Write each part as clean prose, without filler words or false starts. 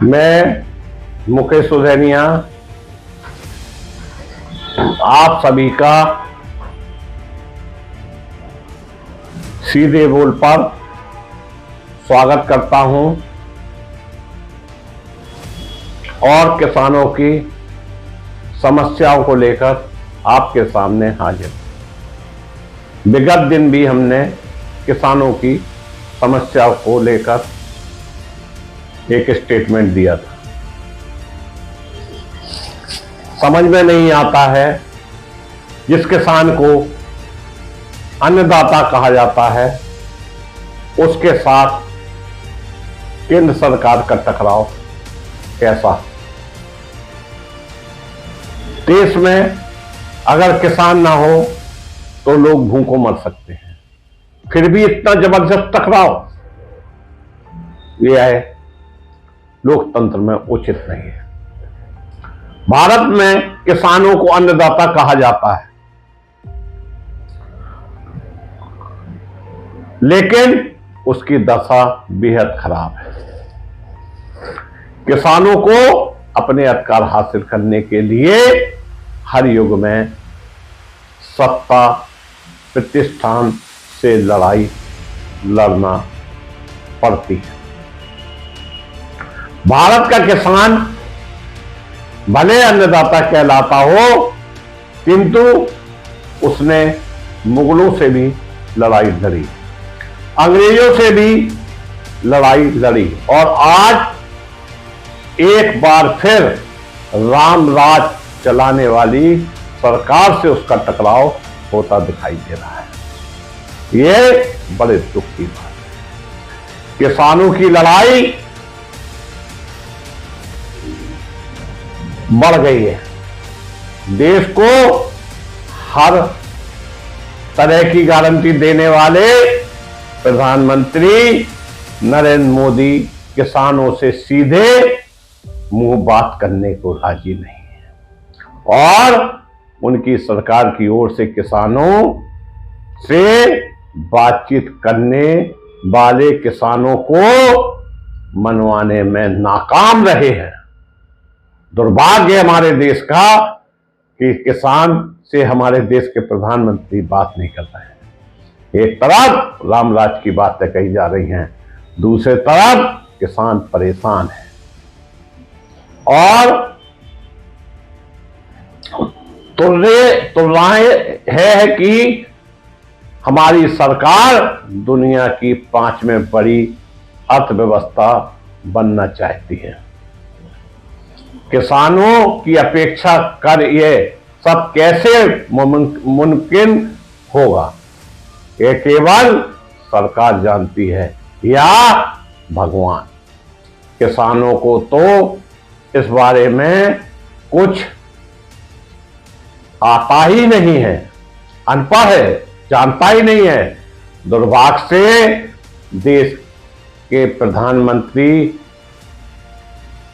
मैं मुकेश सुधैनिया आप सभी का सीधे बोल पर स्वागत करता हूं और किसानों की समस्याओं को लेकर आपके सामने हाजिर। विगत दिन भी हमने किसानों की समस्याओं को लेकर एक स्टेटमेंट दिया था। समझ में नहीं आता है, जिस किसान को अन्नदाता कहा जाता है उसके साथ केंद्र सरकार का टकराव कैसा। देश में अगर किसान ना हो तो लोग भूखों मर सकते हैं, फिर भी इतना जबरदस्त टकराव, यह है लोकतंत्र में उचित नहीं है। भारत में किसानों को अन्नदाता कहा जाता है, लेकिन उसकी दशा बेहद खराब है। किसानों को अपने अधिकार हासिल करने के लिए हर युग में सत्ता प्रतिष्ठान से लड़ाई लड़ना पड़ती है। भारत का किसान भले अन्नदाता कहलाता हो, किंतु उसने मुगलों से भी लड़ाई लड़ी, अंग्रेजों से भी लड़ाई लड़ी और आज एक बार फिर राम राज चलाने वाली सरकार से उसका टकराव होता दिखाई दे रहा है। यह बड़े दुख की बात है। किसानों की लड़ाई बढ़ गई है। देश को हर तरह की गारंटी देने वाले प्रधानमंत्री नरेंद्र मोदी किसानों से सीधे मुंह बात करने को राजी नहीं है और उनकी सरकार की ओर से किसानों से बातचीत करने वाले किसानों को मनवाने में नाकाम रहे हैं। दुर्भाग्य हमारे देश का कि किसान से हमारे देश के प्रधानमंत्री बात नहीं कर रहे हैं। एक तरफ रामराज की बातें कही जा रही हैं, दूसरी तरफ किसान परेशान है और तुलनाएं है कि हमारी सरकार दुनिया की 5वें बड़ी अर्थव्यवस्था बनना चाहती है। किसानों की अपेक्षा कर यह सब कैसे मुमकिन होगा, ये केवल सरकार जानती है या भगवान। किसानों को तो इस बारे में कुछ आता ही नहीं है, अनपढ़ है, जानता ही नहीं है। दुर्भाग्य से देश के प्रधानमंत्री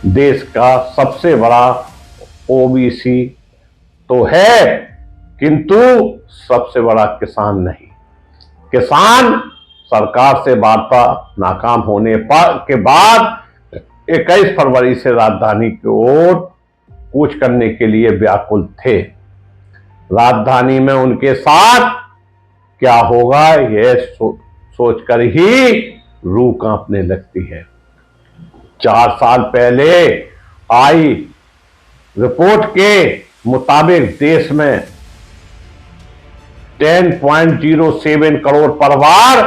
देश का सबसे बड़ा ओबीसी तो है, किंतु सबसे बड़ा किसान नहीं। किसान सरकार से वार्ता नाकाम होने के बाद 21 फरवरी से राजधानी की ओर कूच करने के लिए व्याकुल थे। राजधानी में उनके साथ क्या होगा यह सोचकर ही रूह कांपने लगती है। 4 साल पहले आई रिपोर्ट के मुताबिक देश में 10.07 करोड़ परिवार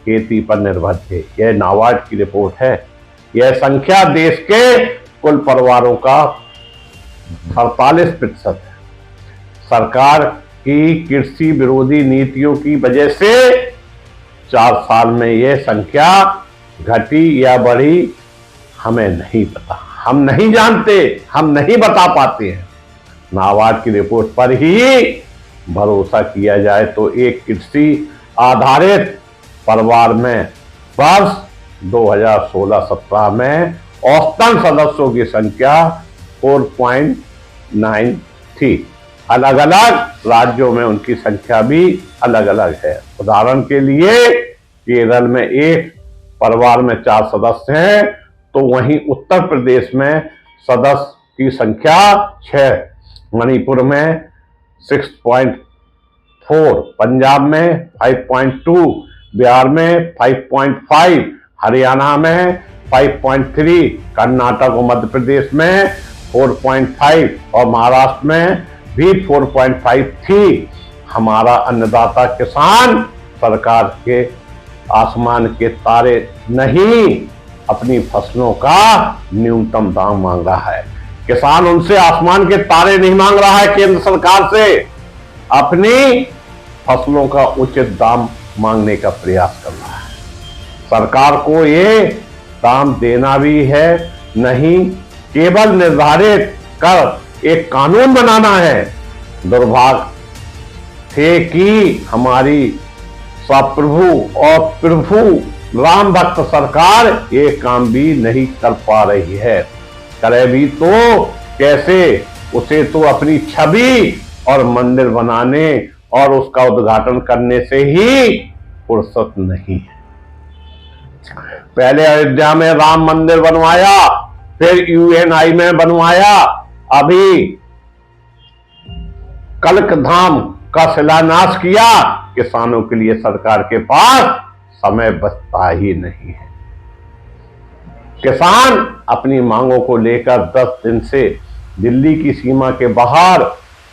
खेती पर निर्भर थे। यह नाबार्ड की रिपोर्ट है। यह संख्या देश के कुल परिवारों का 48% है। सरकार की कृषि विरोधी नीतियों की वजह से 4 साल में यह संख्या घटी या बढ़ी हमें नहीं पता, हम नहीं जानते, हम नहीं बता पाते हैं। नाबार्ड की रिपोर्ट पर ही भरोसा किया जाए तो एक कृषि आधारित परिवार में वर्ष 2016-17 में औसतन सदस्यों की संख्या 4.9 थी। अलग अलग राज्यों में उनकी संख्या भी अलग अलग है। उदाहरण के लिए केरल में एक परिवार में 4 सदस्य हैं तो वहीं उत्तर प्रदेश में सदस्य की संख्या 6, मणिपुर में 6.4, पंजाब में 5.2, बिहार में 5.5, हरियाणा में 5.3, कर्नाटक और मध्य प्रदेश में 4.5 और महाराष्ट्र में भी 4.5 थी। हमारा अन्नदाता किसान सरकार के आसमान के तारे नहीं, अपनी फसलों का न्यूनतम दाम मांग रहा है। किसान उनसे आसमान के तारे नहीं मांग रहा है, केंद्र सरकार से अपनी फसलों का उचित दाम मांगने का प्रयास कर रहा है। सरकार को ये दाम देना भी है नहीं, केवल निर्धारित कर एक कानून बनाना है। दुर्भाग्य थे कि हमारी सप्रभु और प्रभु राम भक्त सरकार ये काम भी नहीं कर पा रही है। करे भी तो कैसे, उसे तो अपनी छवि और मंदिर बनाने और उसका उद्घाटन करने से ही फुर्सत नहीं है। पहले अयोध्या में राम मंदिर बनवाया, फिर यूएनआई में बनवाया, अभी कल्कधाम का शिलान्यास किया। किसानों के लिए सरकार के पास समय बचता ही नहीं है। किसान अपनी मांगों को लेकर 10 दिन से दिल्ली की सीमा के बाहर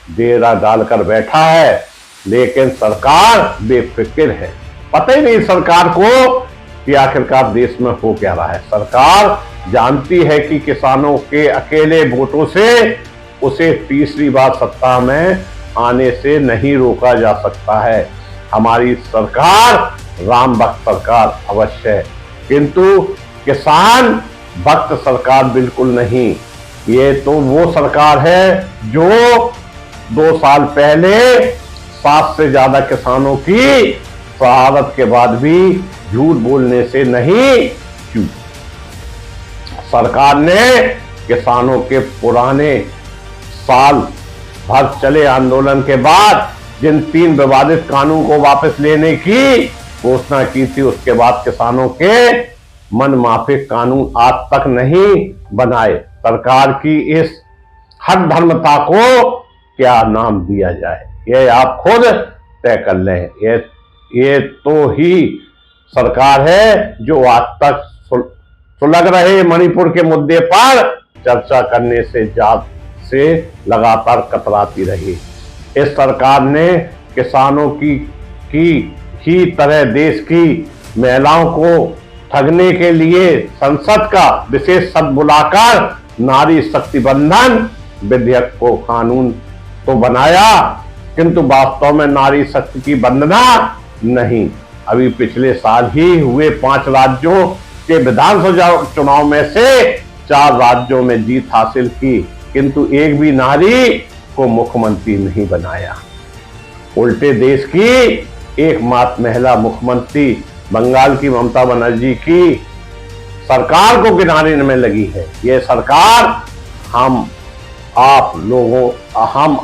डेरा डालकर बैठा है, लेकिन सरकार बेफिक्र है। पता ही नहीं सरकार को कि आखिरकार देश में हो क्या रहा है। सरकार जानती है कि किसानों के अकेले वोटों से उसे तीसरी बार सत्ता में आने से नहीं रोका जा सकता है। हमारी सरकार राम भक्त सरकार अवश्य है, किंतु किसान भक्त सरकार बिल्कुल नहीं। ये तो वो सरकार है जो 2 साल पहले 7 से ज्यादा किसानों की शहादत के बाद भी झूठ बोलने से नहीं चूकी। सरकार ने किसानों के पुराने साल भर चले आंदोलन के बाद जिन 3 विवादित कानून को वापस लेने की घोषणा की थी, उसके बाद किसानों के मन माफिक कानून आज तक नहीं बनाए। सरकार की इस हर धर्मता को क्या नाम दिया जाए, यह आप खुद तय कर लें। ये तो ही सरकार है जो आज तक सुलग रहे मणिपुर के मुद्दे पर चर्चा करने से लगातार कतराती रही। इस सरकार ने किसानों की ही तरह देश की महिलाओं को ठगने के लिए संसद का विशेष सत्र बुलाकर नारी शक्ति बंधन विधेयक को कानून तो बनाया, किंतु वास्तव में नारी शक्ति की वंदना नहीं। अभी पिछले साल ही हुए 5 राज्यों के विधानसभा चुनाव में से 4 राज्यों में जीत हासिल की, किंतु एक भी नारी को मुख्यमंत्री नहीं बनाया। उल्टे देश की एकमात्र महिला मुख्यमंत्री बंगाल की ममता बनर्जी की सरकार को गिनाने में लगी है। यह सरकार हम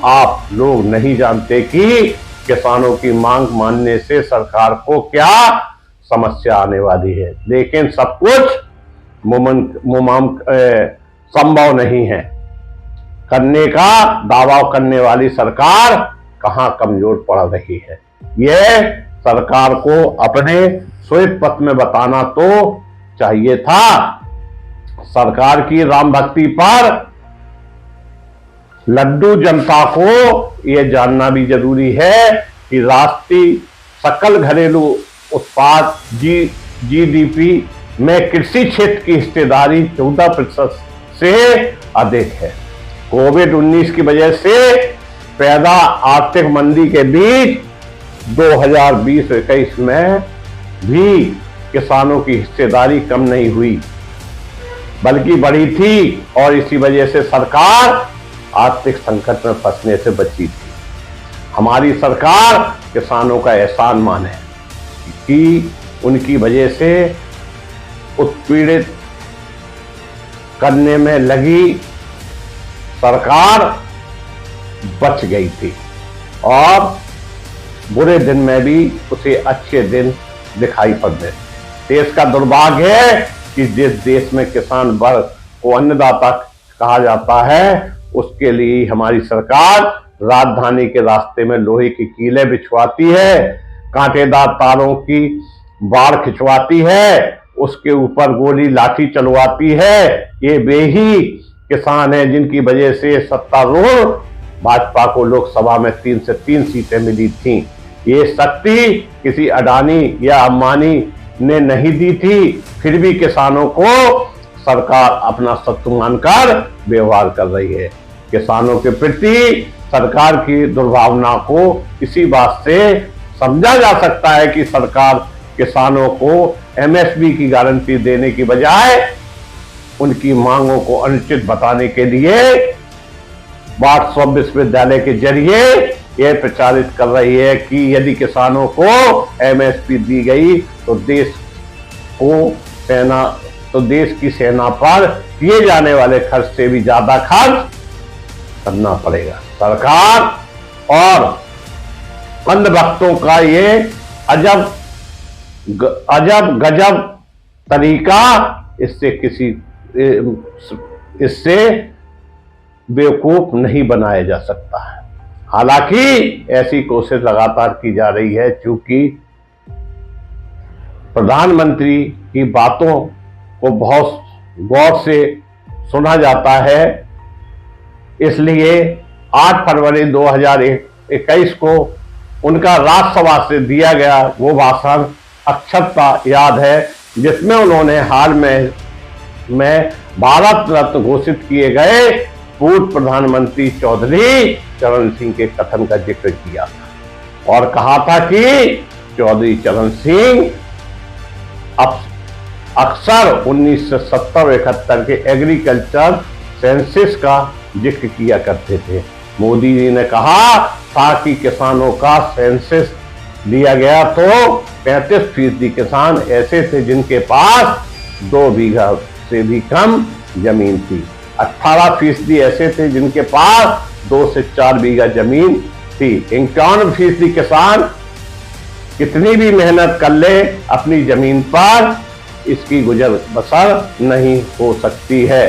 आप लोग नहीं जानते कि किसानों की मांग मानने से सरकार को क्या समस्या आने वाली है, लेकिन सब कुछ संभव नहीं है। करने का दावा करने वाली सरकार कहां कमजोर पड़ रही है, यह सरकार को अपने श्वेत पत्र में बताना तो चाहिए था। सरकार की राम भक्ति पर लड्डू जनता को यह जानना भी जरूरी है कि राष्ट्रीय सकल घरेलू उत्पाद जीडीपी में कृषि क्षेत्र की हिस्सेदारी 14% से अधिक है। कोविड-19 की वजह से पैदा आर्थिक मंदी के बीच 2020-21 में भी किसानों की हिस्सेदारी कम नहीं हुई बल्कि बढ़ी थी, और इसी वजह से सरकार आर्थिक संकट में फंसने से बची थी। हमारी सरकार किसानों का एहसान माने कि उनकी वजह से उत्पीड़ित करने में लगी सरकार बच गई थी, और बुरे दिन में भी उसे अच्छे दिन दिखाई पड़ते। देश का दुर्भाग्य है कि जिस देश में किसान वर्ग को अन्नदाता कहा जाता है, उसके लिए हमारी सरकार राजधानी के रास्ते में लोहे की कीलें बिछवाती है, कांटेदार तारों की बाड़ खिंचवाती है, उसके ऊपर गोली लाठी चलवाती है। ये वे ही किसान हैं जिनकी वजह से सत्तारूढ़ भाजपा को लोकसभा में 3 से 3 सीटें मिली थीं। ये शक्ति किसी अडानी या अंबानी ने नहीं दी थी, फिर भी किसानों को सरकार अपना शत्रु मानकर व्यवहार कर रही है। किसानों के प्रति सरकार की दुर्भावना को इसी बात से समझा जा सकता है कि सरकार किसानों को एमएसपी की गारंटी देने की बजाय उनकी मांगों को अनुचित बताने के लिए व्हाट्सएप विश्वविद्यालय के जरिए यह प्रचारित कर रही है कि यदि किसानों को एमएसपी दी गई तो देश की सेना पर किए जाने वाले खर्च से भी ज्यादा खर्च करना पड़ेगा। सरकार और अंधभक्तों का ये अजब गजब तरीका, इससे बेवकूफ नहीं बनाया जा सकता है। हालांकि ऐसी कोशिश लगातार की जा रही है, चूंकि प्रधानमंत्री की बातों को बहुत गौर से सुना जाता है, इसलिए 8 फरवरी 2021 को उनका राज्यसभा से दिया गया वो भाषण अक्षरता याद है, जिसमें उन्होंने हाल में भारत रत्न घोषित किए गए पूर्व प्रधानमंत्री चौधरी चरण सिंह के कथन का जिक्र किया था और कहा था कि चौधरी चरण सिंह अक्सर 1970-71 के एग्रीकल्चर सेंसस का जिक्र किया करते थे। मोदी जी ने कहा था कि किसानों का सेंसस लिया गया तो 35% किसान ऐसे थे जिनके पास 2 बीघा से भी कम जमीन थी, 18% ऐसे थे जिनके पास 2 से 4 बीघा जमीन थी, 51% किसान कितनी भी मेहनत कर ले अपनी जमीन पर इसकी गुजर बसर नहीं हो सकती है।